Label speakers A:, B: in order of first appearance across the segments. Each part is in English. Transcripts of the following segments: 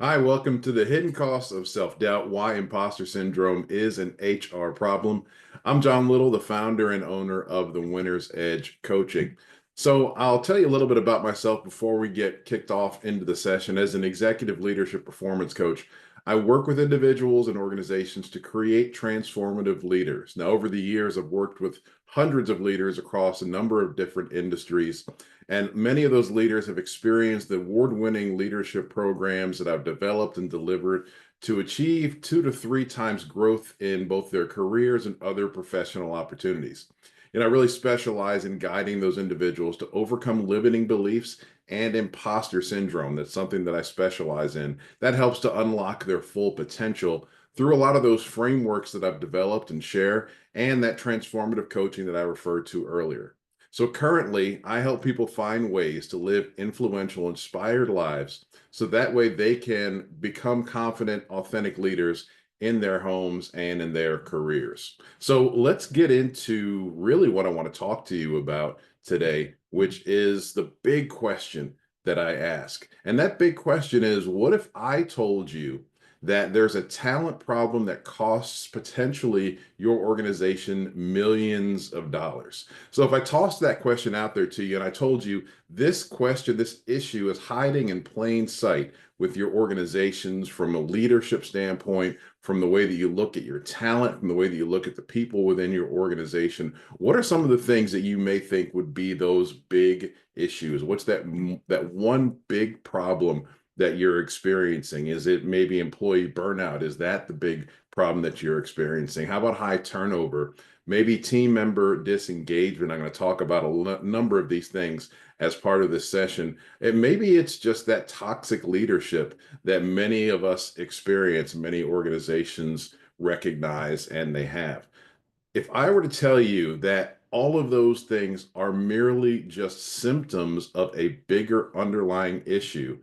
A: Hi, welcome to the hidden costs of self-doubt, why imposter syndrome is an HR problem. I'm John Little, the founder and owner of the Winner's Edge Coaching. So I'll tell you a little bit about myself before we get kicked off into the session. As an executive leadership performance coach, I work with individuals and organizations to create transformative leaders. Now, over the years, I've worked with hundreds of leaders across a number of different industries. And many of those leaders have experienced the award-winning leadership programs that I've developed and delivered to achieve 2 to 3 times growth in both their careers and other professional opportunities. And I really specialize in guiding those individuals to overcome limiting beliefs and imposter syndrome. That's something that I specialize in. That helps to unlock their full potential through a lot of those frameworks that I've developed and share, and that transformative coaching that I referred to earlier. So currently, I help people find ways to live influential, inspired lives so that way they can become confident, authentic leaders in their homes and in their careers. So let's get into really what I want to talk to you about today, which is the big question that I ask. And that big question is, what if I told you that there's a talent problem that costs potentially your organization millions of dollars? So if I tossed that question out there to you and I told you this question, this issue is hiding in plain sight with your organizations from a leadership standpoint, from the way that you look at your talent, from the way that you look at the people within your organization, what are some of the things that you may think would be those big issues? What's that one big problem that you're experiencing? Is it maybe employee burnout? Is that the big problem that you're experiencing? How about high turnover? Maybe team member disengagement. I'm going to talk about a number of these things as part of this session. And maybe it's just that toxic leadership that many of us experience, many organizations recognize, and they have. If I were to tell you that all of those things are merely just symptoms of a bigger underlying issue,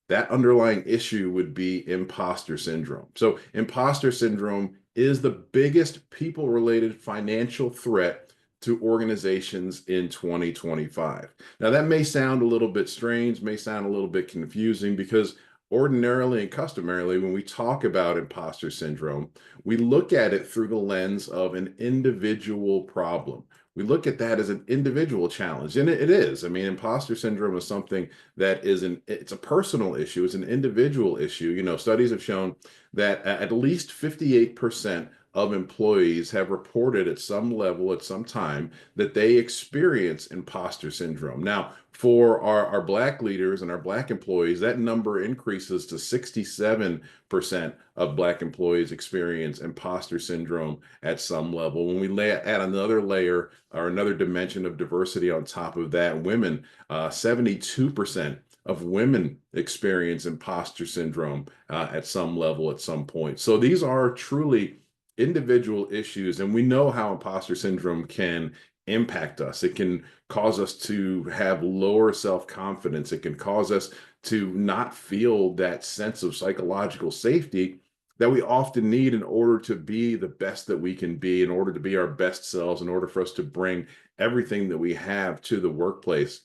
A: that underlying issue would be imposter syndrome. So, imposter syndrome is the biggest people related financial threat to organizations in 2025. Now, that may sound a little bit strange, may sound a little bit confusing because ordinarily and customarily, when we talk about imposter syndrome, we look at it through the lens of an individual problem. We look at that as an individual challenge, and it is. I mean, imposter syndrome is something that it's a personal issue, it's an individual issue. Studies have shown that at least 58% of employees have reported at some level at some time that they experience imposter syndrome. Now, for our Black leaders and our Black employees, that number increases to 67% of Black employees experience imposter syndrome at some level. When we add another layer or another dimension of diversity on top of that, women, 72% of women experience imposter syndrome at some level at some point. So these are truly individual issues, and we know how imposter syndrome can impact us. It can cause us to have lower self-confidence. It can cause us to not feel that sense of psychological safety that we often need in order to be the best that we can be, in order to be our best selves, in order for us to bring everything that we have to the workplace.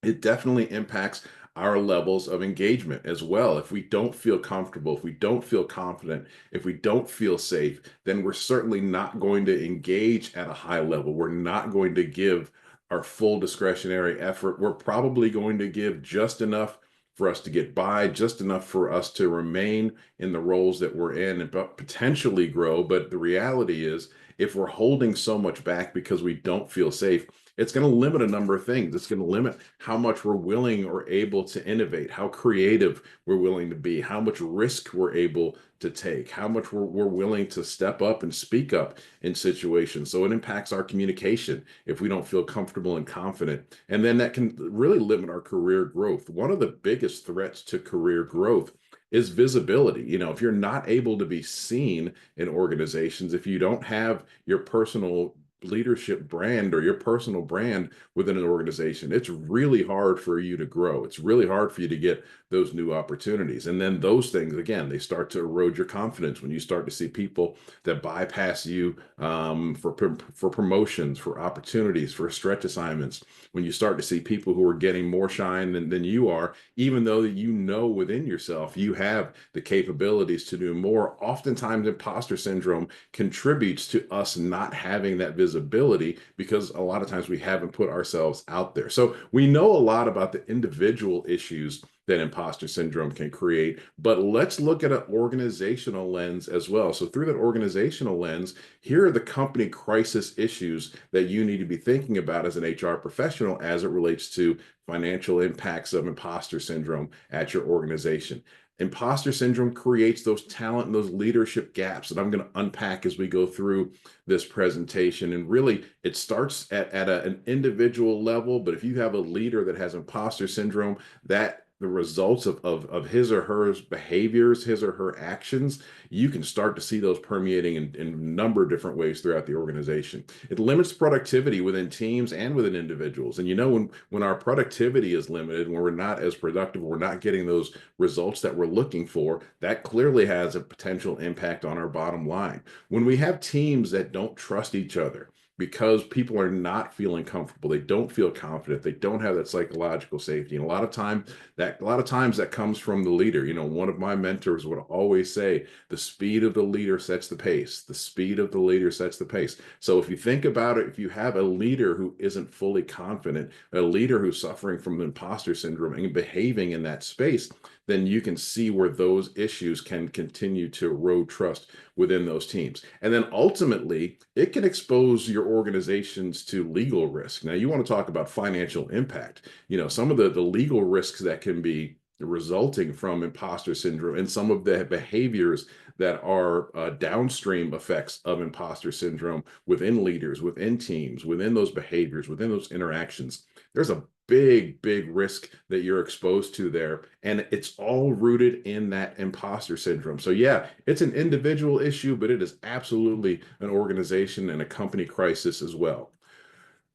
A: It definitely impacts our levels of engagement as well. If we don't feel comfortable, if we don't feel confident, if we don't feel safe, then we're certainly not going to engage at a high level. We're not going to give our full discretionary effort. We're probably going to give just enough for us to get by, just enough for us to remain in the roles that we're in and potentially grow. But the reality is, if we're holding so much back because we don't feel safe, it's going to limit a number of things. It's going to limit how much we're willing or able to innovate, how creative we're willing to be, how much risk we're able to take, how much we're willing to step up and speak up in situations. So it impacts our communication if we don't feel comfortable and confident. And then that can really limit our career growth. One of the biggest threats to career growth is visibility. If you're not able to be seen in organizations, if you don't have your personal leadership brand or your personal brand within an organization, it's really hard for you to grow. It's really hard for you to get those new opportunities. And then those things, again, they start to erode your confidence when you start to see people that bypass you for promotions, for opportunities, for stretch assignments. When you start to see people who are getting more shine than you are, even though you know within yourself you have the capabilities to do more. Oftentimes, imposter syndrome contributes to us not having that visibility because a lot of times we haven't put ourselves out there. So we know a lot about the individual issues that imposter syndrome can create, but let's look at an organizational lens as well. So through that organizational lens, here are the company crisis issues that you need to be thinking about as an HR professional as it relates to financial impacts of imposter syndrome at your organization. Imposter syndrome creates those talent and those leadership gaps that I'm going to unpack as we go through this presentation. And really, it starts at an individual level, but if you have a leader that has imposter syndrome, that the results of his or her behaviors, his or her actions, you can start to see those permeating in a number of different ways throughout the organization. It limits productivity within teams and within individuals. And when our productivity is limited, when we're not as productive, we're not getting those results that we're looking for, that clearly has a potential impact on our bottom line. When we have teams that don't trust each other, because people are not feeling comfortable, they don't feel confident, they don't have that psychological safety, and a lot of times that comes from the leader. One of my mentors would always say, the speed of the leader sets the pace. The speed of the leader sets the pace. So if you think about it, if you have a leader who isn't fully confident, a leader who's suffering from imposter syndrome and behaving in that space, then you can see where those issues can continue to erode trust within those teams. And then ultimately, it can expose your organizations to legal risk. Now, you want to talk about financial impact. Some of the legal risks that can be resulting from imposter syndrome and some of the behaviors that are downstream effects of imposter syndrome within leaders, within teams, within those behaviors, within those interactions. There's a big risk that you're exposed to there, and it's all rooted in that imposter syndrome. So yeah, it's an individual issue, but it is absolutely an organization and a company crisis as well.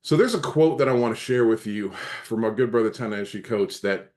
A: So there's a quote that I want to share with you from our good brother Ta-Nehisi Coates that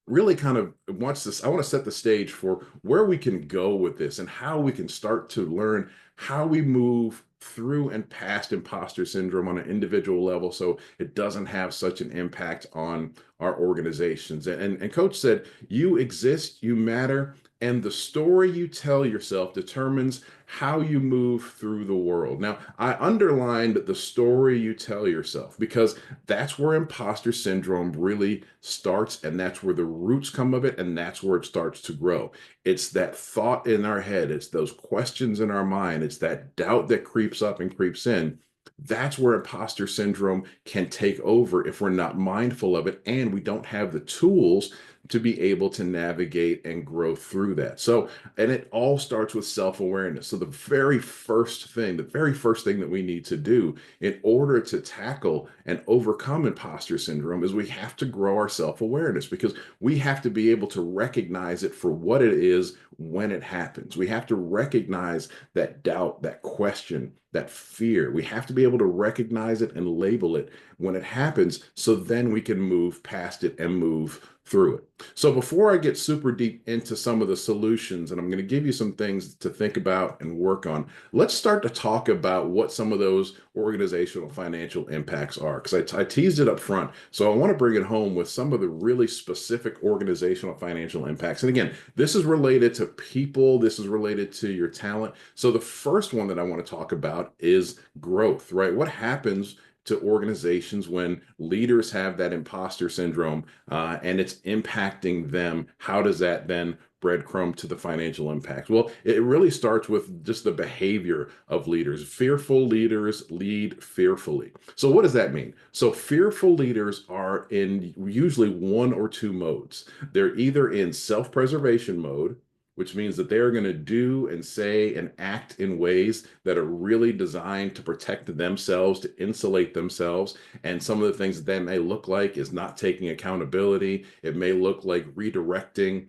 A: really kind of wants this. I want to set the stage for where we can go with this and how we can start to learn how we move through and past imposter syndrome on an individual level so it doesn't have such an impact on our organizations. And Coach said, you exist, you matter, and the story you tell yourself determines how you move through the world. Now, I underlined the story you tell yourself because that's where imposter syndrome really starts, and that's where the roots come of it, and that's where it starts to grow. It's that thought in our head, it's those questions in our mind, it's that doubt that creeps up and creeps in. That's where imposter syndrome can take over if we're not mindful of it and we don't have the tools to be able to navigate and grow through that. So, and it all starts with self-awareness. So the very first thing that we need to do in order to tackle and overcome imposter syndrome is we have to grow our self-awareness, because we have to be able to recognize it for what it is when it happens. We have to recognize that doubt, that question, that fear. We have to be able to recognize it and label it when it happens, so then we can move past it and move through it. So before I get super deep into some of the solutions, and I'm going to give you some things to think about and work on, let's start to talk about what some of those organizational financial impacts are, because I teased it up front. So I want to bring it home with some of the really specific organizational financial impacts. And again, this is related to people, this is related to your talent. So the first one that I want to talk about is growth, right? What happens to organizations when leaders have that imposter syndrome and it's impacting them? How does that then breadcrumb to the financial impact? Well, it really starts with just the behavior of leaders. Fearful leaders lead fearfully. So what does that mean? So fearful leaders are in usually one or two modes. They're either in self-preservation mode, which means that they're going to do and say and act in ways that are really designed to protect themselves, to insulate themselves. And some of the things that may look like is not taking accountability. It may look like redirecting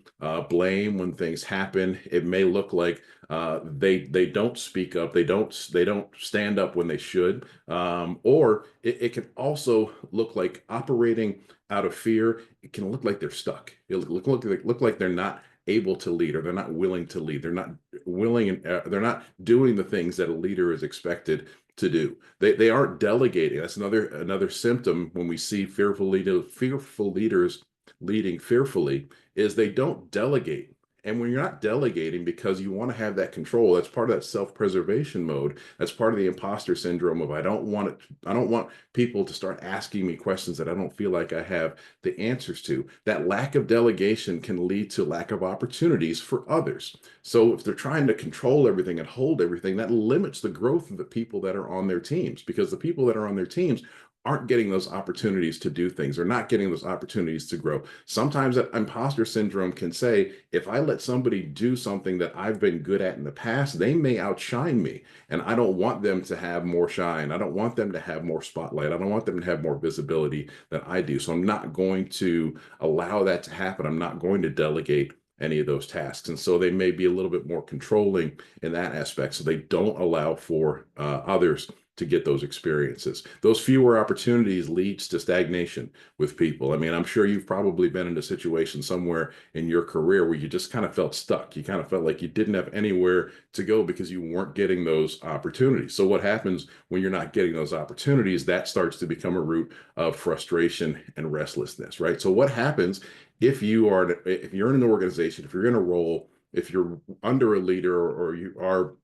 A: blame when things happen. It may look like they don't speak up. They don't stand up when they should. Or it can also look like operating out of fear. It can look like they're stuck. It look like they're not able to lead, or they're not willing to lead. They're not willing, and they're not doing the things that a leader is expected to do. They aren't delegating. That's another symptom when we see fearful leaders leading fearfully, is they don't delegate. And when you're not delegating because you want to have that control, that's part of that self-preservation mode. That's part of the imposter syndrome of I don't want people to start asking me questions that I don't feel like I have the answers to. That lack of delegation can lead to lack of opportunities for others. So if they're trying to control everything and hold everything, that limits the growth of the people that are on their teams, because the people that are on their teams aren't getting those opportunities to do things. They're not getting those opportunities to grow. Sometimes that imposter syndrome can say, if I let somebody do something that I've been good at in the past, they may outshine me. And I don't want them to have more shine. I don't want them to have more spotlight. I don't want them to have more visibility than I do. So I'm not going to allow that to happen. I'm not going to delegate any of those tasks. And so they may be a little bit more controlling in that aspect. So they don't allow for others to get those experiences. Those fewer opportunities leads to stagnation with people. I mean, I'm sure you've probably been in a situation somewhere in your career where you just kind of felt stuck. You kind of felt like you didn't have anywhere to go because you weren't getting those opportunities. So what happens when you're not getting those opportunities? That starts to become a root of frustration and restlessness, right? So what happens if you're in an organization, if you're in a role, if you're under a leader, or you are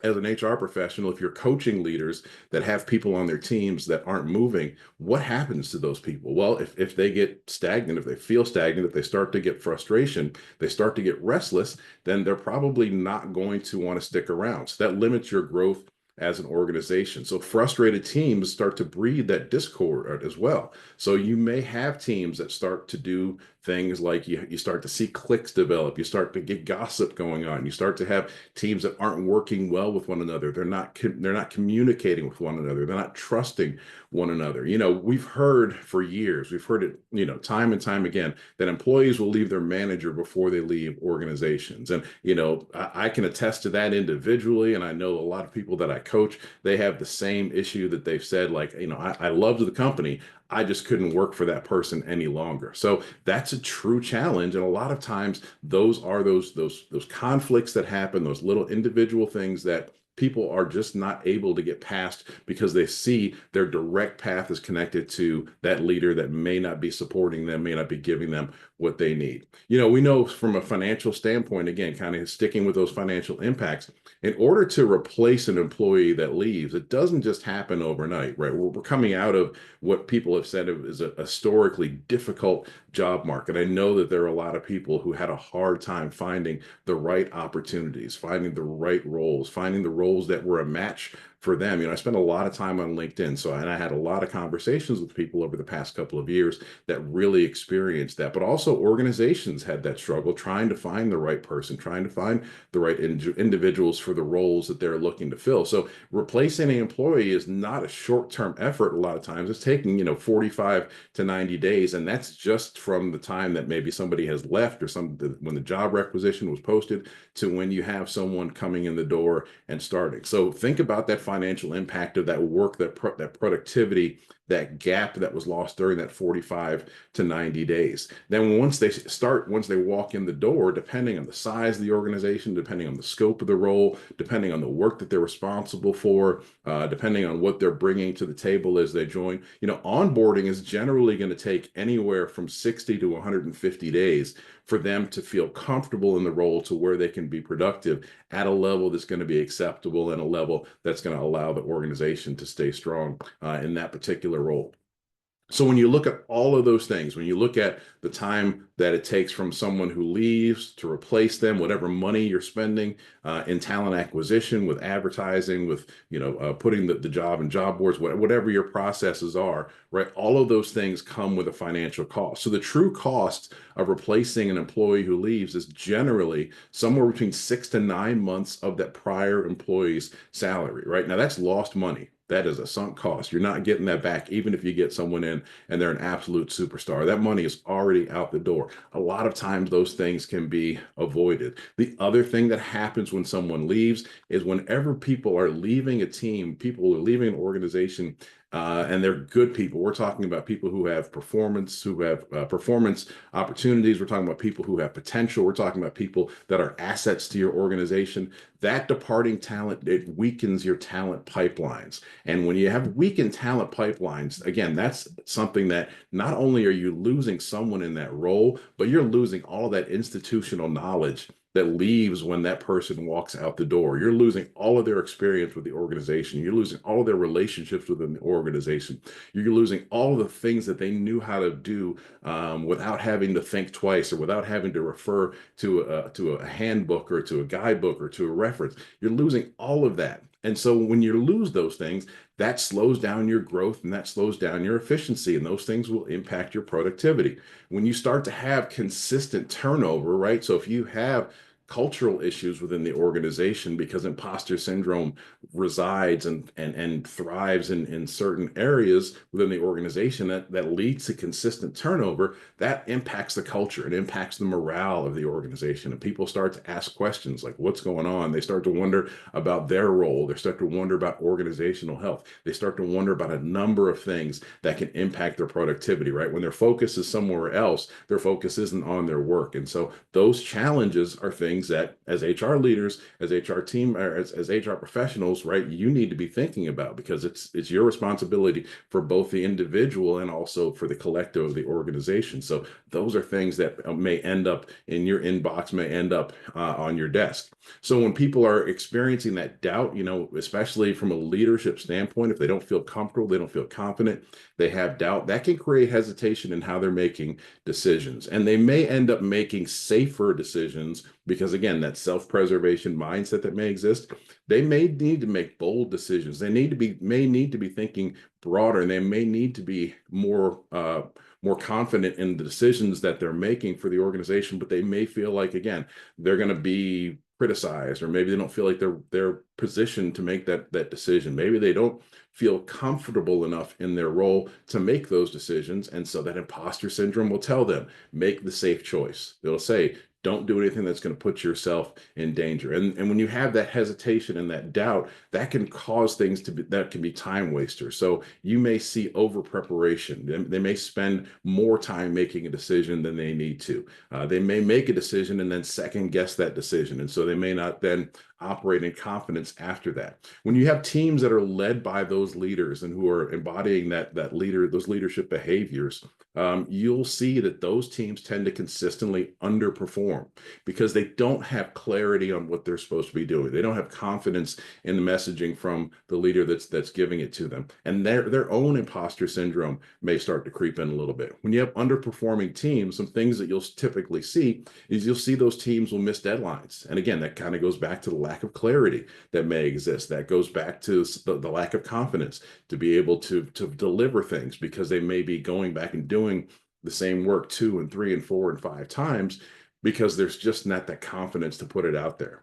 A: as an HR professional, if you're coaching leaders that have people on their teams that aren't moving, what happens to those people? Well, if they get stagnant, if they feel stagnant, if they start to get frustration, they start to get restless, then they're probably not going to want to stick around. So that limits your growth as an organization. So frustrated teams start to breed that discord as well. So you may have teams that start to do things like you start to see cliques develop, you start to get gossip going on, you start to have teams that aren't working well with one another. They're not communicating with one another. They're not trusting one another. We've heard for years, we've heard it, time and time again, that employees will leave their manager before they leave organizations. And, I can attest to that individually. And I know a lot of people that I coach, they have the same issue that they've said, like, I loved the company. I just couldn't work for that person any longer. So that's a true challenge. And a lot of times those are those conflicts that happen, those little individual things that people are just not able to get past because they see their direct path is connected to that leader that may not be supporting them, may not be giving them what they need. We know from a financial standpoint, again, kind of sticking with those financial impacts, in order to replace an employee that leaves, it doesn't just happen overnight, right? We're coming out of what people have said is a historically difficult job market. I know that there are a lot of people who had a hard time finding the right opportunities, finding the right roles, finding the roles that were a match for them. I spent a lot of time on LinkedIn. And I had a lot of conversations with people over the past couple of years that really experienced that. But also organizations had that struggle trying to find the right person, trying to find the right individuals for the roles that they're looking to fill. So replacing an employee is not a short-term effort. A lot of times it's taking, 45 to 90 days. And that's just from the time that maybe somebody has left, or when the job requisition was posted, to when you have someone coming in the door and starting. So think about that financial impact of that work, that productivity, that gap that was lost during that 45 to 90 days. Then once they walk in the door, depending on the size of the organization, depending on the scope of the role, depending on the work that they're responsible for, depending on what they're bringing to the table as they join, onboarding is generally going to take anywhere from 60 to 150 days for them to feel comfortable in the role to where they can be productive at a level that's going to be acceptable, and a level that's going to allow the organization to stay strong in that particular role. So when you look at all of those things, when you look at the time that it takes from someone who leaves to replace them, whatever money you're spending in talent acquisition, with advertising, with putting the job in job boards, whatever your processes are, right? All of those things come with a financial cost. So the true cost of replacing an employee who leaves is generally somewhere between 6 to 9 months of that prior employee's salary, right? Now that's lost money. That is a sunk cost. You're not getting that back, even if you get someone in and they're an absolute superstar. That money is already out the door. A lot of times those things can be avoided. The other thing that happens when someone leaves is whenever people are leaving a team, people are leaving an organization, and they're good people. We're talking about people who have performance opportunities. We're talking about people who have potential. We're talking about people that are assets to your organization. That departing talent, it weakens your talent pipelines. And when you have weakened talent pipelines, again, that's something that not only are you losing someone in that role, but you're losing all of that institutional knowledge that leaves when that person walks out the door. You're losing all of their experience with the organization. You're losing all of their relationships within the organization. You're losing all of the things that they knew how to do without having to think twice or without having to refer to a handbook or to a guidebook or to a reference. You're losing all of that. And so when you lose those things, that slows down your growth and that slows down your efficiency, and those things will impact your productivity. When you start to have consistent turnover, right? So if you have cultural issues within the organization because imposter syndrome resides and thrives in certain areas within the organization that leads to consistent turnover, that impacts the culture. It impacts the morale of the organization. And people start to ask questions like, what's going on? They start to wonder about their role. They start to wonder about organizational health. They start to wonder about a number of things that can impact their productivity, right? When their focus is somewhere else, their focus isn't on their work. And so those challenges are things that as HR leaders, as HR team, or as HR professionals, right, you need to be thinking about, because it's your responsibility for both the individual and also for the collective of the organization. So those are things that may end up in your inbox, may end up on your desk. So when people are experiencing that doubt, especially from a leadership standpoint, if they don't feel comfortable, they don't feel confident, they have doubt, that can create hesitation in how they're making decisions. And they may end up making safer decisions because, again, that self-preservation mindset that may exist, they may need to make bold decisions. They may need to be thinking broader, and they may need to be more confident in the decisions that they're making for the organization, but they may feel like, again, they're going to be criticized, or maybe they don't feel like they're positioned to make that decision. Maybe they don't feel comfortable enough in their role to make those decisions. And so that imposter syndrome will tell them, make the safe choice. They'll say, don't do anything that's going to put yourself in danger. And when you have that hesitation and that doubt, that can cause things that can be time wasters. So you may see over preparation. They may spend more time making a decision than they need to. They may make a decision and then second guess that decision. And so they may not then operate in confidence after that. When you have teams that are led by those leaders and who are embodying those leadership behaviors, you'll see that those teams tend to consistently underperform because they don't have clarity on what they're supposed to be doing. They don't have confidence in the messaging from the leader that's giving it to them, and their own imposter syndrome may start to creep in a little bit. When you have underperforming teams, some things that you'll typically see is you'll see those teams will miss deadlines, and again, that kind of goes back to the lack of clarity that may exist. That goes back to the lack of confidence to be able to deliver things, because they may be going back and doing the same work 2 and 3 and 4 and 5 times because there's just not that confidence to put it out there.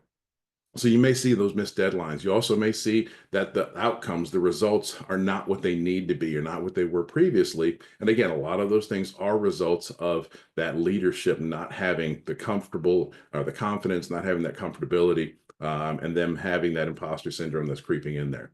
A: So you may see those missed deadlines. You also may see that the outcomes, the results are not what they need to be or not what they were previously. And again, a lot of those things are results of that leadership not having the confidence, not having that comfortability, and them having that imposter syndrome that's creeping in there.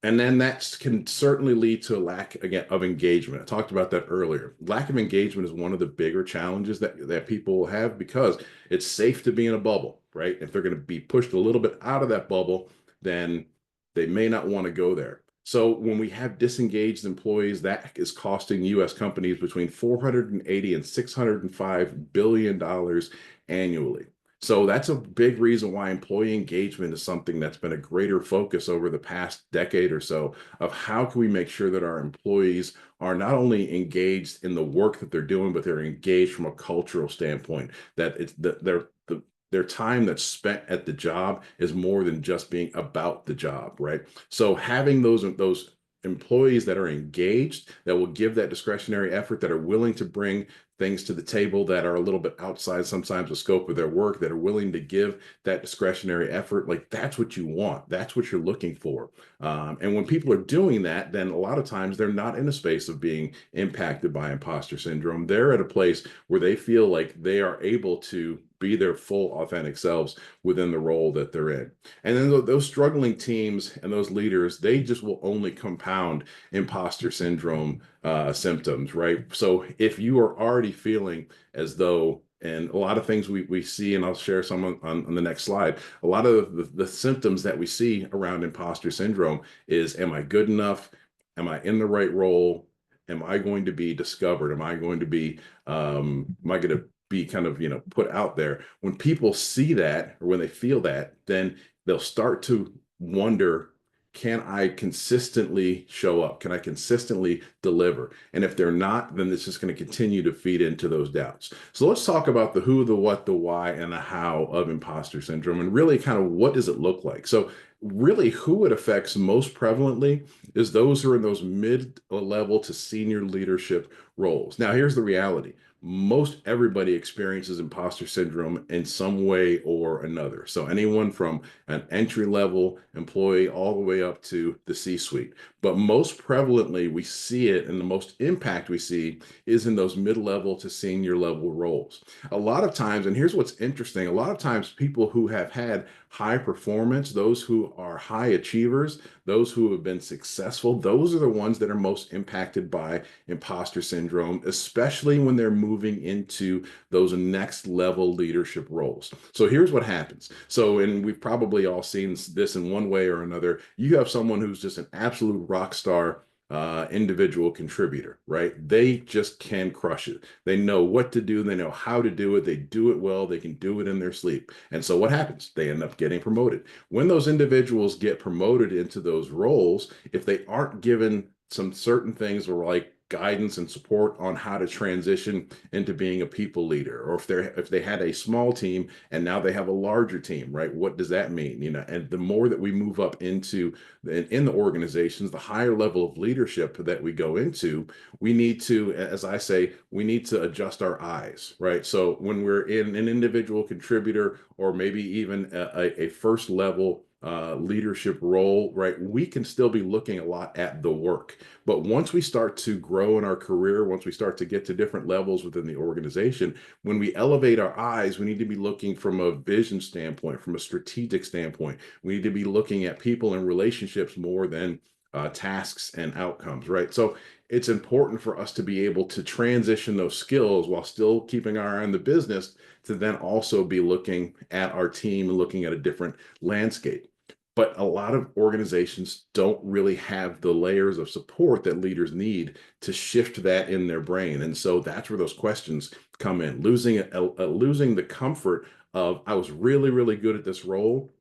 A: And then that can certainly lead to a lack, again, of engagement. I talked about that earlier. Lack of engagement is one of the bigger challenges that people have, because it's safe to be in a bubble, right? If they're going to be pushed a little bit out of that bubble, then they may not want to go there. So when we have disengaged employees, that is costing U.S. companies between 480 and $605 billion annually. So that's a big reason why employee engagement is something that's been a greater focus over the past decade or so of how can we make sure that our employees are not only engaged in the work that they're doing, but they're engaged from a cultural standpoint, that it's that their time that's spent at the job is more than just being about the job, right? So having those employees that are engaged, that will give that discretionary effort, that are willing to bring things to the table that are a little bit outside sometimes the scope of their work, that are willing to give that discretionary effort, like that's what you want. That's what you're looking for. And when people are doing that, then a lot of times they're not in a space of being impacted by imposter syndrome. They're at a place where they feel like they are able to be their full authentic selves within the role that they're in. And then those struggling teams and those leaders, they just will only compound imposter syndrome symptoms, right? So if you are already feeling as though, and a lot of things we see, and I'll share some on the next slide, a lot of the symptoms that we see around imposter syndrome is, am I good enough? Am I in the right role? Am I going to be discovered? Am I going to be, am I going to be kind of, put out there? When people see that, or when they feel that, then they'll start to wonder, can I consistently show up? Can I consistently deliver? And if they're not, then it's just going to continue to feed into those doubts. So let's talk about the who, the what, the why, and the how of imposter syndrome, and really kind of what does it look like? So really who it affects most prevalently is those who are in those mid-level to senior leadership roles. Now, here's the reality. Most everybody experiences imposter syndrome in some way or another. So anyone from an entry level employee all the way up to the C-suite. But most prevalently, we see it, and the most impact we see is in those mid-level to senior level roles. A lot of times, and here's what's interesting, a lot of times people who have had high performance, those who are high achievers, those who have been successful, those are the ones that are most impacted by imposter syndrome, especially when they're moving into those next level leadership roles. So here's what happens. So, and we've probably all seen this in one way or another. You have someone who's just an absolute rock star individual contributor, right? They just can crush it. They know what to do. They know how to do it. They do it well. They can do it in their sleep. And so what happens? They end up getting promoted. When those individuals get promoted into those roles, if they aren't given some certain things or like guidance and support on how to transition into being a people leader, or if they had a small team and now they have a larger team, right? What does that mean? And the more that we move up into in the organizations, the higher level of leadership that we go into, we need to, as I say, we need to adjust our eyes, right? So when we're in an individual contributor or maybe even a first level leadership role, right, we can still be looking a lot at the work. But once we start to grow in our career, once we start to get to different levels within the organization, when we elevate our eyes, we need to be looking from a vision standpoint, from a strategic standpoint. We need to be looking at people and relationships more than tasks and outcomes, right? So it's important for us to be able to transition those skills while still keeping our eye on the business, to then also be looking at our team and looking at a different landscape. But a lot of organizations don't really have the layers of support that leaders need to shift that in their brain. And so that's where those questions come in. Losing the comfort of, I was really, really good at this role,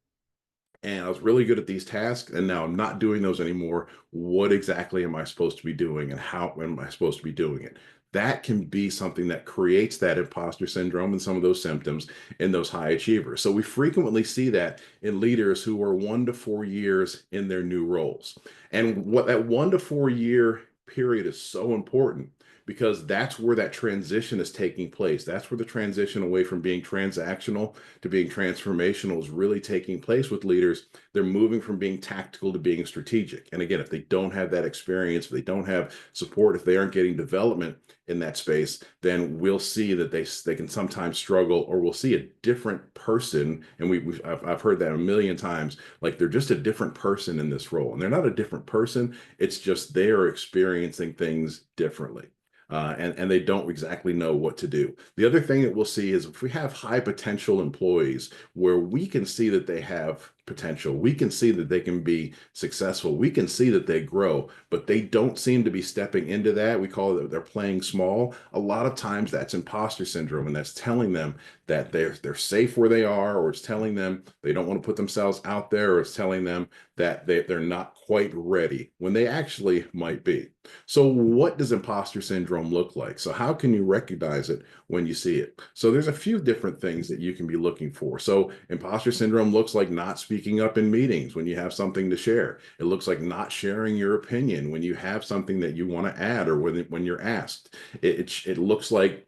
A: and I was really good at these tasks, and now I'm not doing those anymore. What exactly am I supposed to be doing, and how am I supposed to be doing it? That can be something that creates that imposter syndrome and some of those symptoms in those high achievers. So we frequently see that in leaders who are 1 to 4 years in their new roles. And what that 1 to 4 year period is so important, because that's where that transition is taking place. That's where the transition away from being transactional to being transformational is really taking place with leaders. They're moving from being tactical to being strategic. And again, if they don't have that experience, if they don't have support, if they aren't getting development in that space, then we'll see that they can sometimes struggle, or we'll see a different person. And I've heard that a million times, like they're just a different person in this role. And they're not a different person. It's just they are experiencing things differently. And they don't exactly know what to do. The other thing that we'll see is if we have high potential employees where we can see that they have potential. We can see that they can be successful. We can see that they grow, but they don't seem to be stepping into that. We call it they're playing small. A lot of times that's imposter syndrome, and that's telling them that they're safe where they are, or it's telling them they don't want to put themselves out there, or it's telling them that they're not quite ready when they actually might be. So what does imposter syndrome look like? So how can you recognize it when you see it? So there's a few different things that you can be looking for. So imposter syndrome looks like not speaking up in meetings when you have something to share. It looks like not sharing your opinion when you have something that you want to add, or when you're asked. It looks like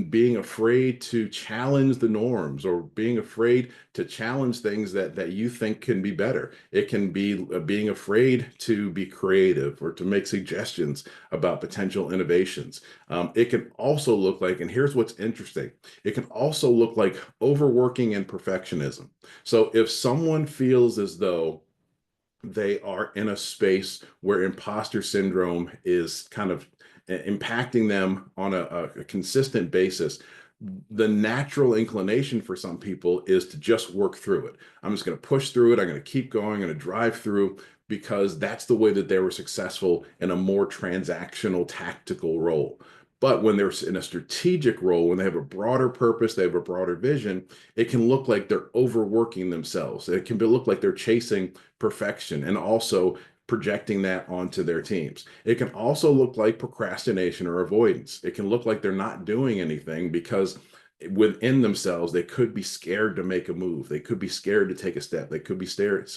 A: being afraid to challenge the norms, or being afraid to challenge things that you think can be better. It can be being afraid to be creative or to make suggestions about potential innovations. It can also look like, and here's what's interesting, it can also look like overworking and perfectionism. So if someone feels as though they are in a space where imposter syndrome is kind of impacting them on a consistent basis, the natural inclination for some people is to just work through it. I'm just going to push through it. I'm going to keep going. I'm going to drive through, because that's the way that they were successful in a more transactional, tactical role. But when they're in a strategic role, when they have a broader purpose, they have a broader vision, it can look like they're overworking themselves. It can look like they're chasing perfection and also projecting that onto their teams. It can also look like procrastination or avoidance. It can look like they're not doing anything because within themselves, they could be scared to make a move. They could be scared to take a step. They could be scared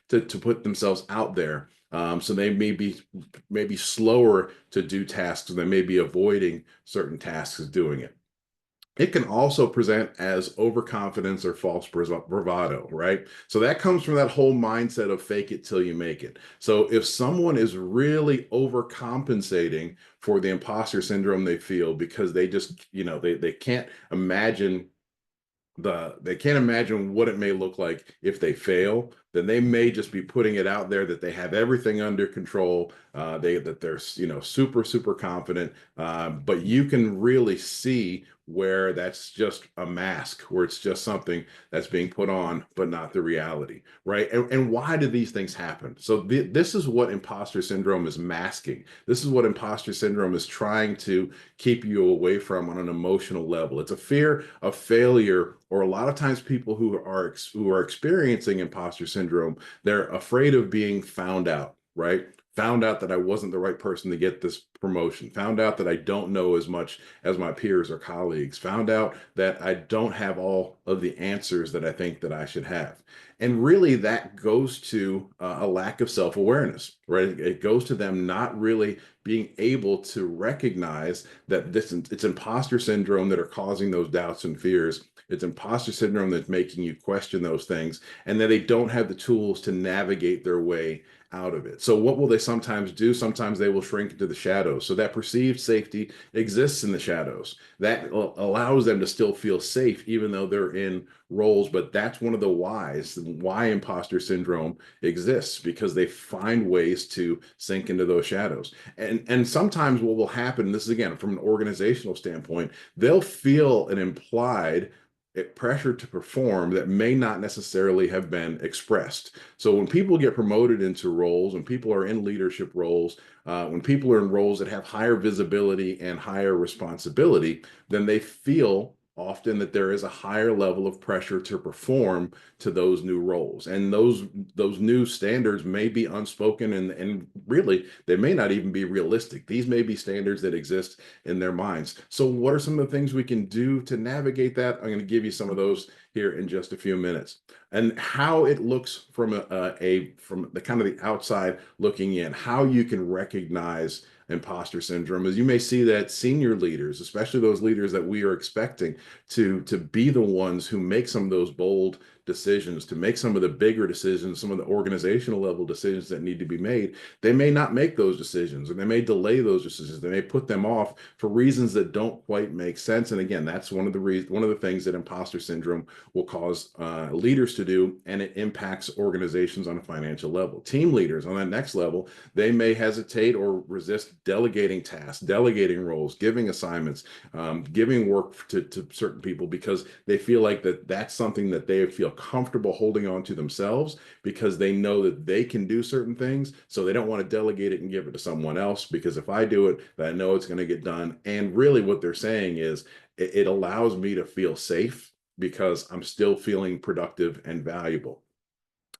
A: to put themselves out there. So they may be slower to do tasks. They may be avoiding certain tasks doing it. It can also present as overconfidence or false bravado, right? So that comes from that whole mindset of fake it till you make it. So if someone is really overcompensating for the imposter syndrome they feel because they just, they can't imagine they can't imagine what it may look like if they fail, then they may just be putting it out there that they have everything under control, that they're super confident, but you can really see where that's just a mask, where it's just something that's being put on but not the reality, right? And why do these things happen? So this is what imposter syndrome is masking. This is what imposter syndrome is trying to keep you away from on an emotional level. It's a fear of failure, or a lot of times people who are experiencing imposter syndrome, they're afraid of being found out, right? Found out that I wasn't the right person to get this promotion, found out that I don't know as much as my peers or colleagues, found out that I don't have all of the answers that I think that I should have. And really that goes to a lack of self-awareness, right? It goes to them not really being able to recognize that it's imposter syndrome that are causing those doubts and fears. It's imposter syndrome that's making you question those things, and that they don't have the tools to navigate their way out of it. So what will they sometimes do? Sometimes they will shrink into the shadows. So that perceived safety exists in the shadows. That allows them to still feel safe, even though they're in roles. But that's one of the why imposter syndrome exists, because they find ways to sink into those shadows. And sometimes what will happen, this is again from an organizational standpoint, they'll feel an implied pressure to perform that may not necessarily have been expressed. So when people get promoted into roles, when people are in leadership roles, when people are in roles that have higher visibility and higher responsibility, then they feel often that there is a higher level of pressure to perform to those new roles. And those new standards may be unspoken, and really they may not even be realistic. These may be standards that exist in their minds. So what are some of the things we can do to navigate that? I'm going to give you some of those here in just a few minutes. And how it looks from from the kind of the outside looking in, how you can recognize imposter syndrome is you may see that senior leaders, especially those leaders that we are expecting to be the ones who make some of those bold decisions, to make some of the bigger decisions, some of the organizational level decisions that need to be made, they may not make those decisions, and they may delay those decisions. They may put them off for reasons that don't quite make sense. And again, that's one of the things that imposter syndrome will cause leaders to do, and it impacts organizations on a financial level. Team leaders on that next level, they may hesitate or resist delegating tasks, delegating roles, giving assignments, giving work to certain people, because they feel like that's something that they feel comfortable holding on to themselves because they know that they can do certain things. So they don't want to delegate it and give it to someone else, because if I do it, then I know it's going to get done. And really what they're saying is it allows me to feel safe because I'm still feeling productive and valuable.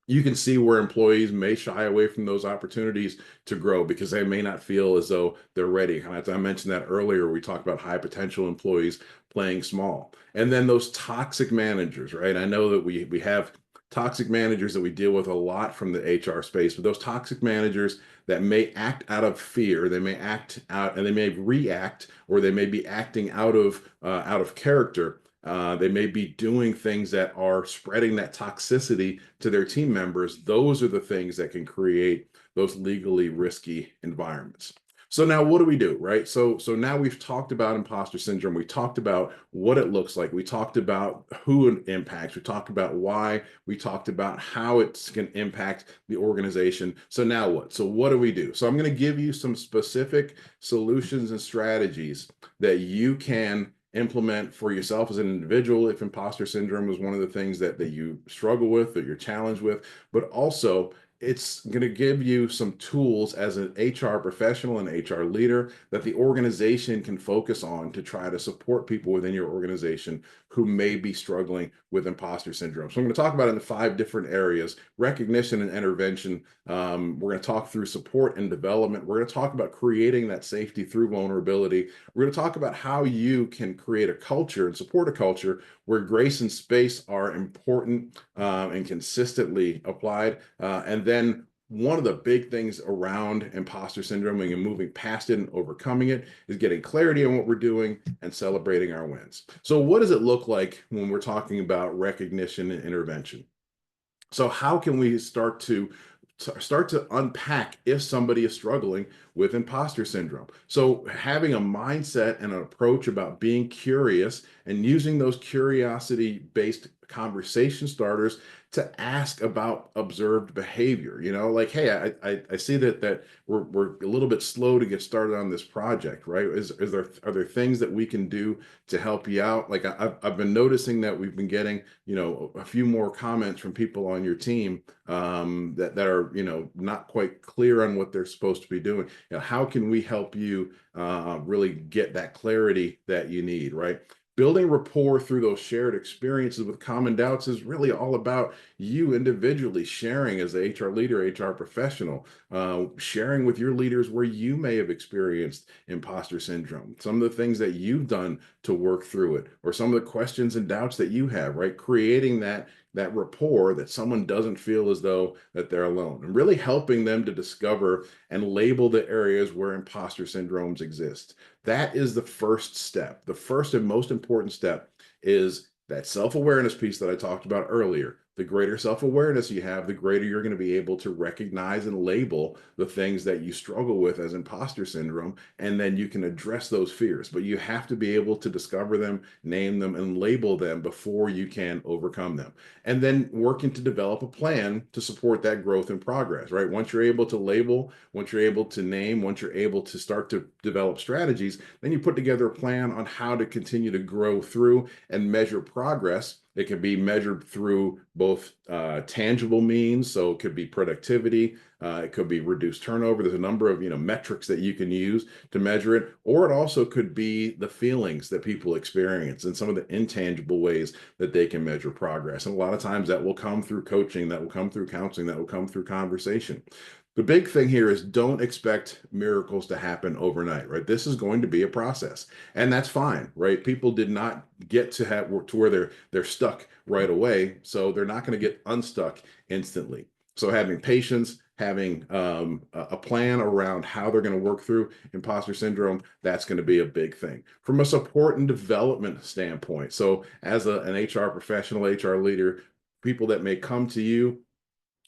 A: You can see where employees may shy away from those opportunities to grow because they may not feel as though they're ready. As I mentioned that earlier, we talked about high potential employees playing small. And then those toxic managers, right? I know that we have toxic managers that we deal with a lot from the HR space, but those toxic managers that may act out of fear, they may act out and they may react, or they may be acting out of character. They may be doing things that are spreading that toxicity to their team members. Those are the things that can create those legally risky environments. So now what do we do, right? So now we've talked about imposter syndrome. We talked about what it looks like. We talked about who it impacts. We talked about why. We talked about how it can impact the organization. So now what? So what do we do? So I'm going to give you some specific solutions and strategies that you can implement for yourself as an individual if imposter syndrome is one of the things that you struggle with, that you're challenged with, but also it's going to give you some tools as an HR professional and HR leader that the organization can focus on to try to support people within your organization who may be struggling with imposter syndrome. So I'm going to talk about it in 5 different areas: recognition and intervention. We're going to talk through support and development. We're going to talk about creating that safety through vulnerability. We're going to talk about how you can create a culture and support a culture where grace and space are important and consistently applied. And then one of the big things around imposter syndrome and moving past it and overcoming it is getting clarity on what we're doing and celebrating our wins. So what does it look like when we're talking about recognition and intervention? So how can we start to unpack if somebody is struggling with imposter syndrome? So having a mindset and an approach about being curious and using those curiosity-based conversation starters to ask about observed behavior. Like, hey, I see that we're a little bit slow to get started on this project, right? Are there things that we can do to help you out? Like I've been noticing that we've been getting, a few more comments from people on your team that are, not quite clear on what they're supposed to be doing. How can we help you really get that clarity that you need, right? Building rapport through those shared experiences with common doubts is really all about you individually sharing as a HR leader, HR professional, sharing with your leaders where you may have experienced imposter syndrome, some of the things that you've done to work through it, or some of the questions and doubts that you have, right? Creating that rapport that someone doesn't feel as though that they're alone, and really helping them to discover and label the areas where imposter syndromes exist. That is the first step. The first and most important step is that self-awareness piece that I talked about earlier. The greater self-awareness you have, the greater you're going to be able to recognize and label the things that you struggle with as imposter syndrome, and then you can address those fears. But you have to be able to discover them, name them, and label them before you can overcome them. And then working to develop a plan to support that growth and progress, right? Once you're able to label, once you're able to name, once you're able to start to develop strategies, then you put together a plan on how to continue to grow through and measure progress. It can be measured through both tangible means, so it could be productivity, it could be reduced turnover. There's a number of metrics that you can use to measure it, or it also could be the feelings that people experience and some of the intangible ways that they can measure progress. And a lot of times that will come through coaching, that will come through counseling, that will come through conversation. The big thing here is don't expect miracles to happen overnight, right? This is going to be a process, and that's fine, right? People did not get to where they're stuck right away, so they're not going to get unstuck instantly. So having patience, having a plan around how they're going to work through imposter syndrome, that's going to be a big thing. From a support and development standpoint, so as an HR professional, HR leader, people that may come to you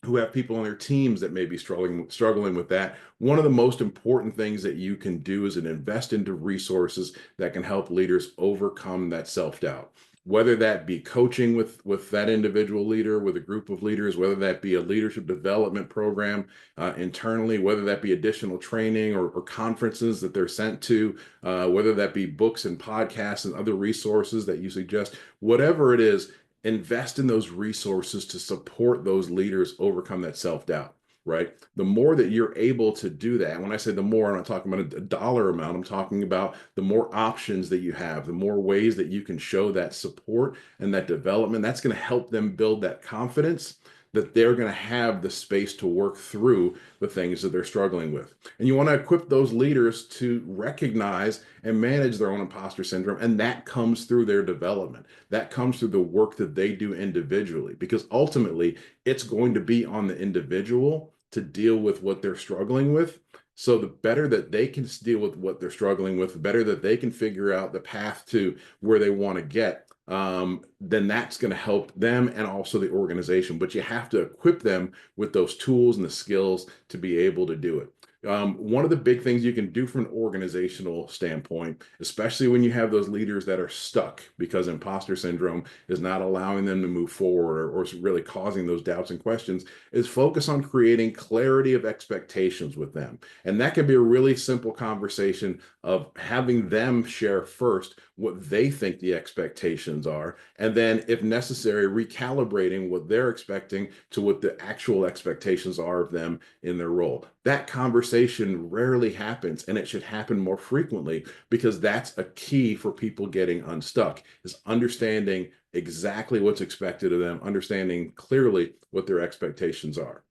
A: who have people on their teams that may be struggling with that, one of the most important things that you can do is invest into resources that can help leaders overcome that self-doubt. Whether that be coaching with that individual leader, with a group of leaders, whether that be a leadership development program internally, whether that be additional training or conferences that they're sent to, whether that be books and podcasts and other resources that you suggest, whatever it is, invest in those resources to support those leaders overcome that self-doubt, right? The more that you're able to do that, and when I say the more, I'm not talking about a dollar amount, I'm talking about the more options that you have, the more ways that you can show that support and that development, that's going to help them build that confidence that they're going to have the space to work through the things that they're struggling with. And you want to equip those leaders to recognize and manage their own imposter syndrome. And that comes through their development. That comes through the work that they do individually, because ultimately it's going to be on the individual to deal with what they're struggling with. So the better that they can deal with what they're struggling with, the better that they can figure out the path to where they want to get, then that's going to help them and also the organization. But you have to equip them with those tools and the skills to be able to do it. One of the big things you can do from an organizational standpoint, especially when you have those leaders that are stuck because imposter syndrome is not allowing them to move forward, or is really causing those doubts and questions, is focus on creating clarity of expectations with them. And that can be a really simple conversation of having them share first what they think the expectations are, and then, if necessary, recalibrating what they're expecting to what the actual expectations are of them in their role. That conversation rarely happens, and it should happen more frequently, because that's a key for people getting unstuck, is understanding exactly what's expected of them, understanding clearly what their expectations are.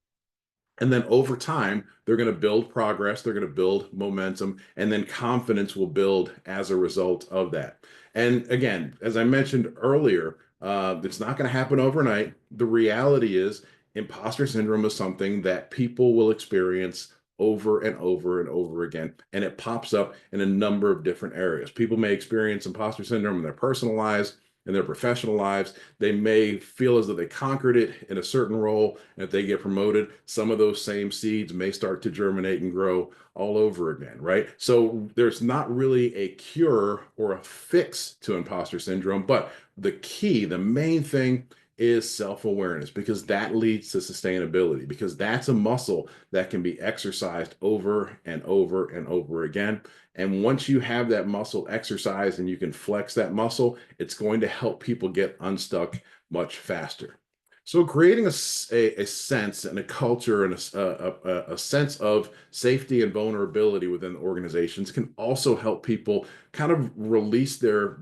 A: And then over time, they're going to build progress, they're going to build momentum, and then confidence will build as a result of that. And again, as I mentioned earlier, it's not going to happen overnight. The reality is, imposter syndrome is something that people will experience over and over and over again. And it pops up in a number of different areas. People may experience imposter syndrome in their personal lives, in their professional lives. They may feel as though they conquered it in a certain role, and if they get promoted, some of those same seeds may start to germinate and grow all over again, right? So there's not really a cure or a fix to imposter syndrome, but the key, the main thing, is self-awareness, because that leads to sustainability, because that's a muscle that can be exercised over and over and over again. And once you have that muscle exercised and you can flex that muscle, it's going to help people get unstuck much faster. So creating a sense and a culture and a sense of safety and vulnerability within organizations can also help people kind of release their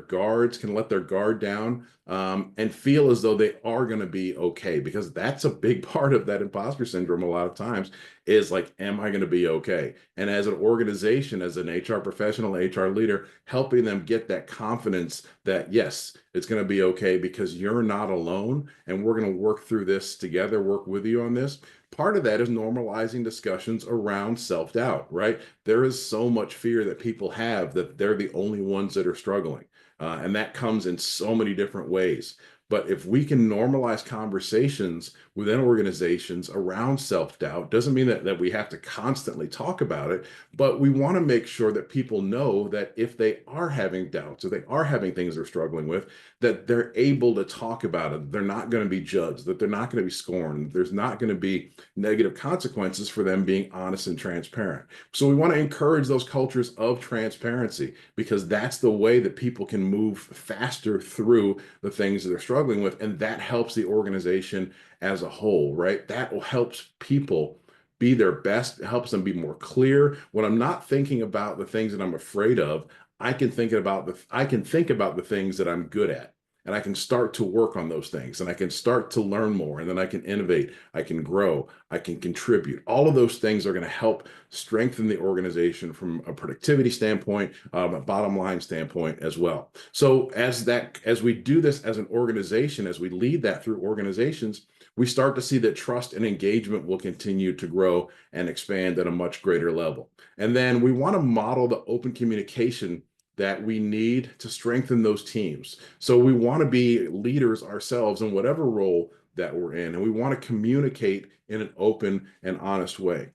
A: guards, can let their guard down, and feel as though they are going to be okay, because that's a big part of that imposter syndrome a lot of times, is like, am I going to be okay? And as an organization, as an HR professional, HR leader, helping them get that confidence that yes, it's going to be okay, because you're not alone, and we're going to work through this together, work with you on this. Part of that is normalizing discussions around self-doubt, right? There is so much fear that people have that they're the only ones that are struggling. And that comes in so many different ways. But if we can normalize conversations within organizations around self-doubt, doesn't mean that we have to constantly talk about it, but we want to make sure that people know that if they are having doubts or they are having things they're struggling with, that they're able to talk about it. They're not going to be judged, that they're not going to be scorned. There's not going to be negative consequences for them being honest and transparent. So we want to encourage those cultures of transparency, because that's the way that people can move faster through the things that they're struggling with. And that helps the organization as a whole, right? That will help people be their best. It helps them be more clear. When I'm not thinking about the things that I'm afraid of, I can think about the things that I'm good at. And I can start to work on those things, and I can start to learn more, and then I can innovate, I can grow, I can contribute. All of those things are going to help strengthen the organization from a productivity standpoint, a bottom line standpoint as well. So as we do this as an organization, as we lead that through organizations, we start to see that trust and engagement will continue to grow and expand at a much greater level. And then we want to model the open communication that we need to strengthen those teams. So we want to be leaders ourselves in whatever role that we're in, and we want to communicate in an open and honest way.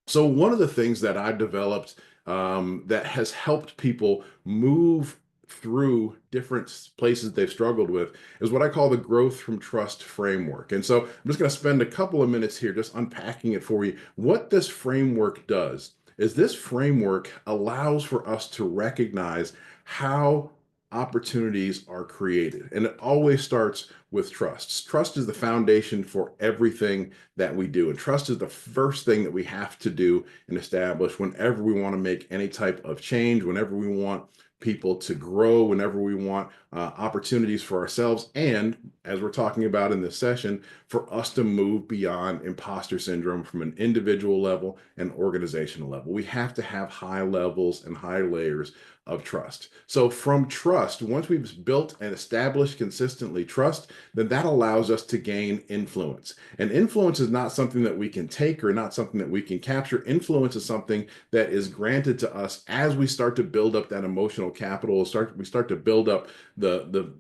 A: So one of the things that I've developed, that has helped people move through different places they've struggled with, is what I call the growth from trust framework. And so I'm just going to spend a couple of minutes here just unpacking it for you. What this framework does is this framework allows for us to recognize how opportunities are created. And it always starts with trust. Trust is the foundation for everything that we do. And trust is the first thing that we have to do and establish whenever we want to make any type of change, whenever we want people to grow, whenever we want opportunities for ourselves, and as we're talking about in this session, for us to move beyond imposter syndrome from an individual level and organizational level. We have to have high levels and high layers of trust. So from trust, once we've built and established consistently trust, then that allows us to gain influence. And influence is not something that we can take or not something that we can capture. Influence is something that is granted to us as we start to build up that emotional capital, we start to build up the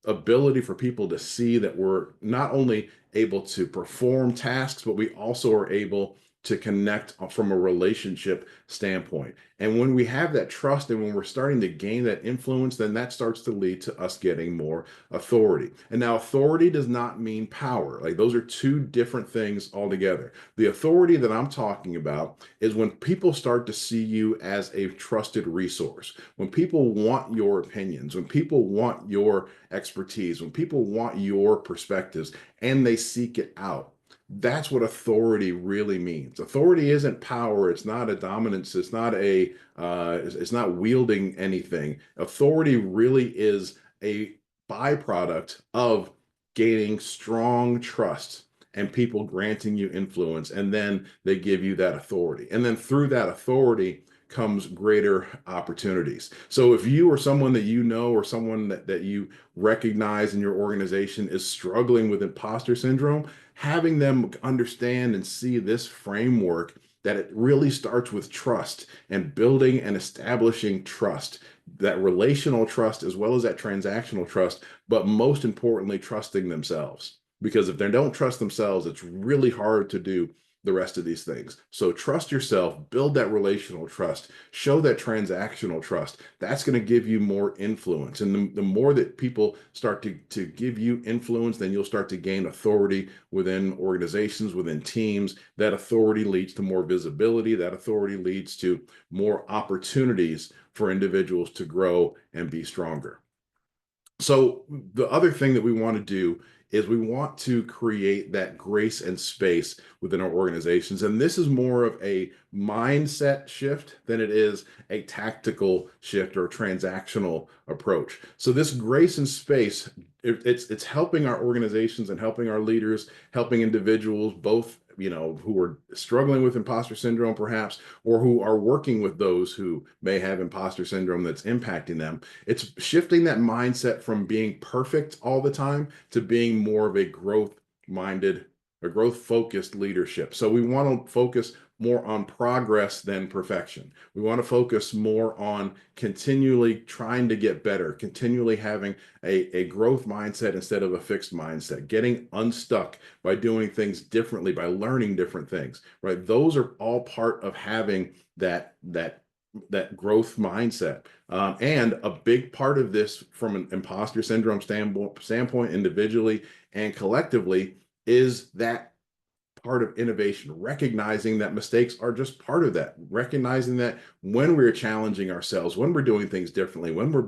A: ability for people to see that we're not only able to perform tasks, but we also are able to connect from a relationship standpoint. And when we have that trust and when we're starting to gain that influence, then that starts to lead to us getting more authority. And now authority does not mean power. Like those are two different things altogether. The authority that I'm talking about is when people start to see you as a trusted resource, when people want your opinions, when people want your expertise, when people want your perspectives and they seek it out. That's what authority really means. Authority isn't power. It's not a dominance. It's not it's not wielding anything. Authority really is a byproduct of gaining strong trust and people granting you influence, and then they give you that authority. And then through that authority comes greater opportunities. So if you or someone that you know or someone that you recognize in your organization is struggling with imposter syndrome, having them understand and see this framework that it really starts with trust and building and establishing trust, that relational trust as well as that transactional trust, but most importantly, trusting themselves. Because if they don't trust themselves, it's really hard to do the rest of these things. So trust yourself, build that relational trust, show that transactional trust. That's going to give you more influence. And the more that people start to give you influence, then you'll start to gain authority within organizations, within teams. That authority leads to more visibility. That authority leads to more opportunities for individuals to grow and be stronger. So the other thing that we want to do is we want to create that grace and space within our organizations. And this is more of a mindset shift than it is a tactical shift or a transactional approach. So this grace and space, it's helping our organizations and helping our leaders, helping individuals, both who are struggling with imposter syndrome perhaps, or who are working with those who may have imposter syndrome that's impacting them. It's shifting that mindset from being perfect all the time to being more of a growth-minded, a growth-focused leadership. So we want to focus more on progress than perfection. We want to focus more on continually trying to get better, continually having a growth mindset instead of a fixed mindset, getting unstuck by doing things differently, by learning different things, right? Those are all part of having that growth mindset. And a big part of this from an imposter syndrome standpoint, individually and collectively, is that part of innovation, recognizing that mistakes are just part of that, recognizing that when we're challenging ourselves, when we're doing things differently, when we're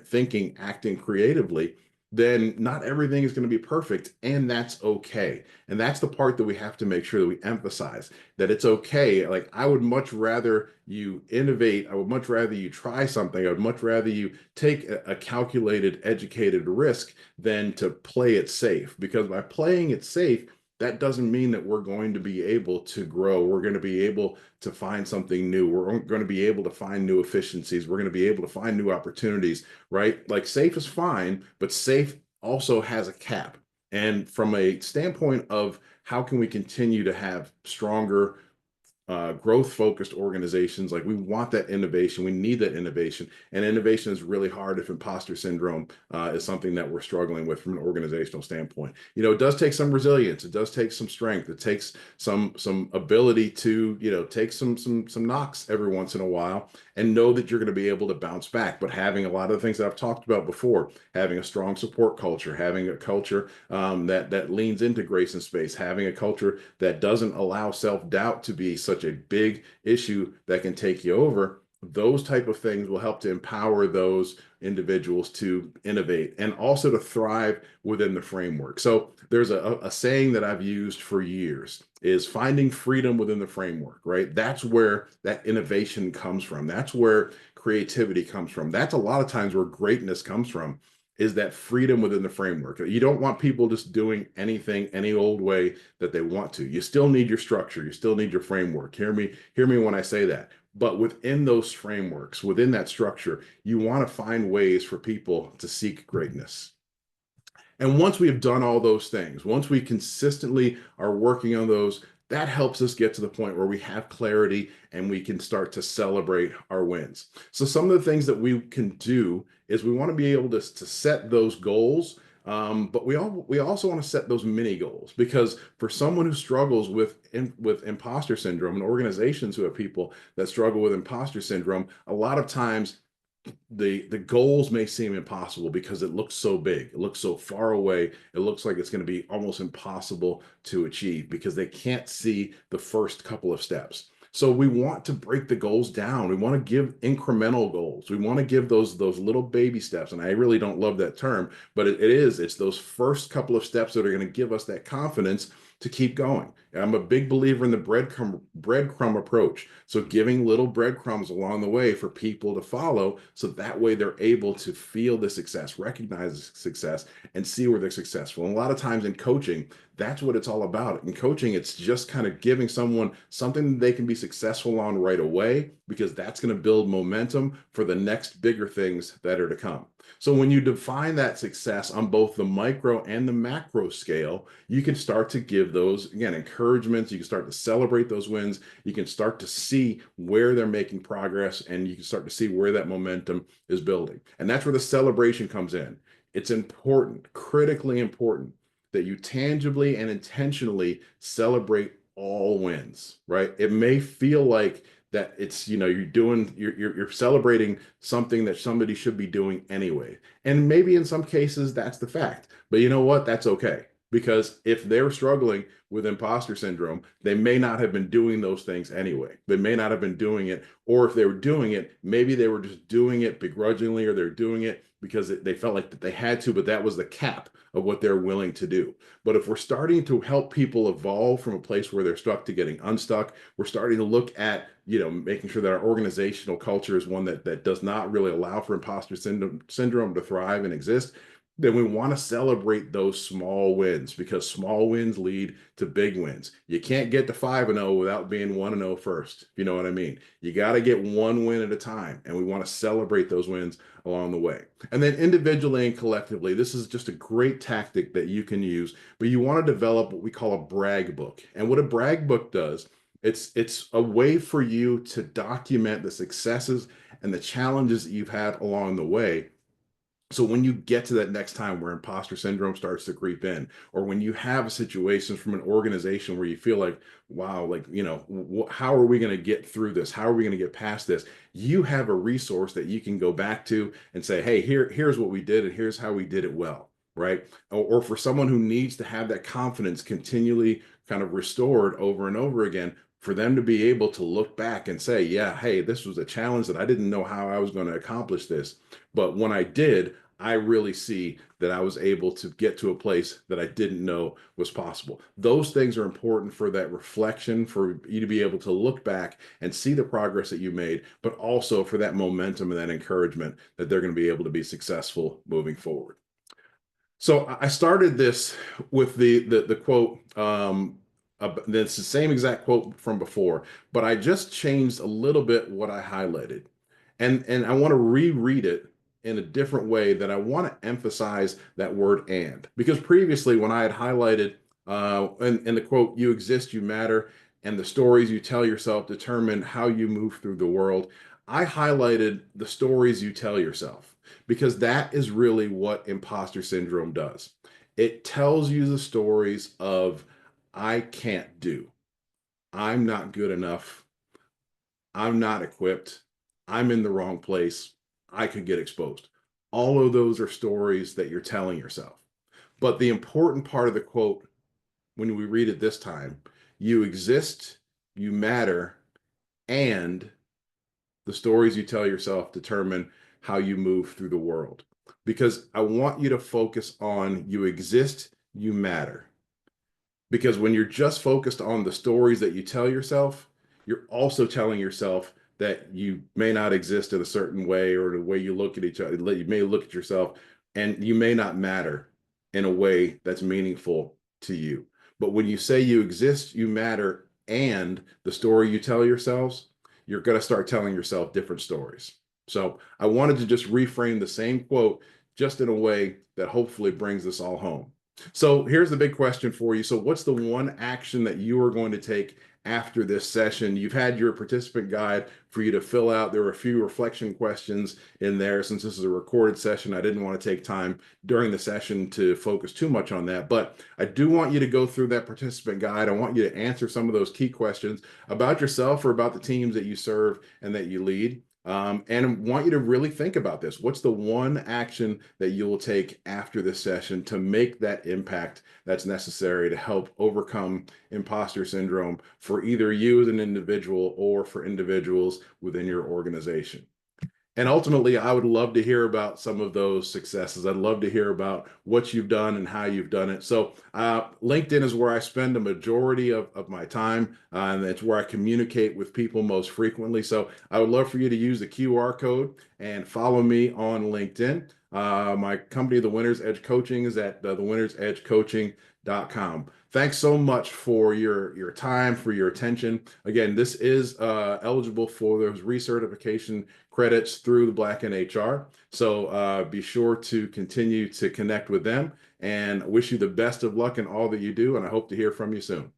A: thinking, acting creatively, then not everything is going to be perfect, and that's okay. And that's the part that we have to make sure that we emphasize, that it's okay. Like, I would much rather you innovate. I would much rather you try something. I would much rather you take a calculated, educated risk than to play it safe, because by playing it safe, that doesn't mean that we're going to be able to grow. We're going to be able to find something new. We're going to be able to find new efficiencies. We're going to be able to find new opportunities, right? Like, safe is fine, but safe also has a cap. And from a standpoint of how can we continue to have stronger, growth-focused organizations, like, we want that innovation. We need that innovation. And innovation is really hard if imposter syndrome is something that we're struggling with from an organizational standpoint. It does take some resilience. It does take some strength. It takes some ability to, take some knocks every once in a while and know that you're going to be able to bounce back. But having a lot of the things that I've talked about before, having a strong support culture, having a culture that leans into grace and space, having a culture that doesn't allow self-doubt to be such a big issue that can take you over, those type of things will help to empower those individuals to innovate and also to thrive within the framework. So there's a saying that I've used for years is finding freedom within the framework, right? That's where that innovation comes from. That's where creativity comes from. That's a lot of times where greatness comes from, is that freedom within the framework. You don't want people just doing anything any old way that they want to. You still need your structure. You still need your framework. Hear me when I say that. But within those frameworks, within that structure, you want to find ways for people to seek greatness. And once we have done all those things, once we consistently are working on those, that helps us get to the point where we have clarity and we can start to celebrate our wins. So some of the things that we can do is we want to be able to set those goals, but we also want to set those mini goals, because for someone who struggles with imposter syndrome, and organizations who have people that struggle with imposter syndrome, a lot of times the goals may seem impossible because it looks so big, it looks so far away, it looks like it's going to be almost impossible to achieve because they can't see the first couple of steps. So we want to break the goals down. We want to give incremental goals. We want to give those little baby steps. And I really don't love that term, but it's those first couple of steps that are going to give us that confidence to keep going. And I'm a big believer in the breadcrumb approach. So giving little breadcrumbs along the way for people to follow, so that way they're able to feel the success, recognize the success, and see where they're successful. And a lot of times in coaching, that's what it's all about. In coaching, it's just kind of giving someone something they can be successful on right away, because that's going to build momentum for the next bigger things that are to come. So when you define that success on both the micro and the macro scale, you can start to give those, again, encouragements. You can start to celebrate those wins. You can start to see where they're making progress, and you can start to see where that momentum is building. And that's where the celebration comes in. It's important, critically important, that you tangibly and intentionally celebrate all wins, right? It may feel like that it's, you're celebrating something that somebody should be doing anyway. And maybe in some cases that's the fact. But you know what? That's okay. Because if they're struggling with imposter syndrome, they may not have been doing those things anyway. They may not have been doing it, or if they were doing it, maybe they were just doing it begrudgingly, or they're doing it because they felt like that they had to, but that was the cap of what they're willing to do. But if we're starting to help people evolve from a place where they're stuck to getting unstuck, we're starting to look at, making sure that our organizational culture is one that does not really allow for imposter syndrome to thrive and exist, then we want to celebrate those small wins, because small wins lead to big wins. You can't get to 5-0 without being 1-0 first, if you know what I mean. You got to get one win at a time, and we want to celebrate those wins along the way. And then individually and collectively, this is just a great tactic that you can use, but you want to develop what we call a brag book. And what a brag book does, it's a way for you to document the successes and the challenges that you've had along the way. So when you get to that next time where imposter syndrome starts to creep in, or when you have a situation from an organization where you feel like, wow, like, how are we going to get through this? How are we going to get past this? You have a resource that you can go back to and say, hey, here's what we did, and here's how we did it well, right? Or for someone who needs to have that confidence continually kind of restored over and over again, for them to be able to look back and say, yeah, hey, this was a challenge that I didn't know how I was going to accomplish this. But when I did, I really see that I was able to get to a place that I didn't know was possible. Those things are important for that reflection, for you to be able to look back and see the progress that you made, but also for that momentum and that encouragement that they're going to be able to be successful moving forward. So I started this with the quote. It's the same exact quote from before, but I just changed a little bit what I highlighted, and I want to reread it in a different way. That I want to emphasize that word "and," because previously when I had highlighted in the quote, "You exist, you matter, and the stories you tell yourself determine how you move through the world," I highlighted the stories you tell yourself, because that is really what imposter syndrome does. It tells you the stories of, I can't do, I'm not good enough, I'm not equipped, I'm in the wrong place, I could get exposed. All of those are stories that you're telling yourself. But the important part of the quote, when we read it this time, you exist, you matter, and the stories you tell yourself determine how you move through the world. Because I want you to focus on you exist, you matter. Because when you're just focused on the stories that you tell yourself, you're also telling yourself that you may not exist in a certain way, or the way you look at each other, you may look at yourself and you may not matter in a way that's meaningful to you. But when you say you exist, you matter, and the story you tell yourselves, you're going to start telling yourself different stories. So I wanted to just reframe the same quote just in a way that hopefully brings this all home. So here's the big question for you. So what's the one action that you are going to take after this session? You've had your participant guide for you to fill out. There were a few reflection questions in there. Since this is a recorded session, I didn't want to take time during the session to focus too much on that. But I do want you to go through that participant guide. I want you to answer some of those key questions about yourself or about the teams that you serve and that you lead. And I want you to really think about this. What's the one action that you will take after this session to make that impact that's necessary to help overcome imposter syndrome for either you as an individual or for individuals within your organization? And ultimately, I would love to hear about some of those successes. I'd love to hear about what you've done and how you've done it. So LinkedIn is where I spend a majority of my time, and it's where I communicate with people most frequently. So I would love for you to use the QR code and follow me on LinkedIn. My company, The Winner's Edge Coaching, is at thewinnersedgecoaching.com. Thanks so much for your time, for your attention. Again, this is eligible for those recertification credits through the Black in HR. So be sure to continue to connect with them, and wish you the best of luck in all that you do. And I hope to hear from you soon.